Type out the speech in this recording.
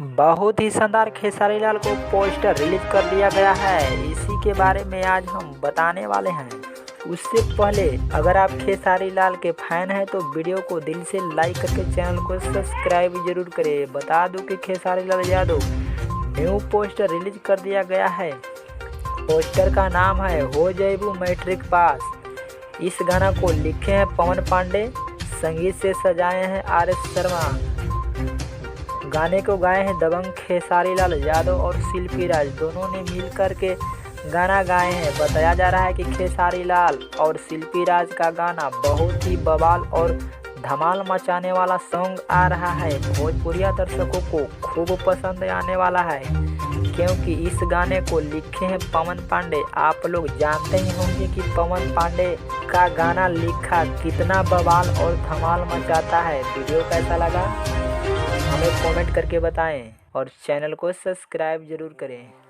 बहुत ही शानदार खेसारी लाल को पोस्टर रिलीज कर दिया गया है। इसी के बारे में आज हम बताने वाले हैं। उससे पहले अगर आप खेसारी लाल के फैन हैं तो वीडियो को दिल से लाइक करके चैनल को सब्सक्राइब जरूर करें। बता दूं कि Khesari Lal Yadav new poster release कर दिया गया है। पोस्टर का नाम है हो जैबू मैट्रिक पास। इस गाना को लिखे हैं पवन पांडे, संगीत से सजाए हैं RS शर्मा। गाने को गाए हैं दबंग खेसारी लाल यादव और शिल्पी राज, दोनों ने मिलकर के गाना गाए हैं। बताया जा रहा है कि खेसारी लाल और शिल्पी राज का गाना बहुत ही बवाल और धमाल मचाने वाला सॉन्ग आ रहा है। भोजपुरिया दर्शकों को खूब पसंद आने वाला है क्योंकि इस गाने को लिखे हैं पवन पांडे। आप लोग जानते ही होंगे कि पवन पांडे का गाना लिखा कितना बवाल और धमाल मचाता है। वीडियो कैसा लगा हमें कमेंट करके बताएं और चैनल को सब्सक्राइब जरूर करें।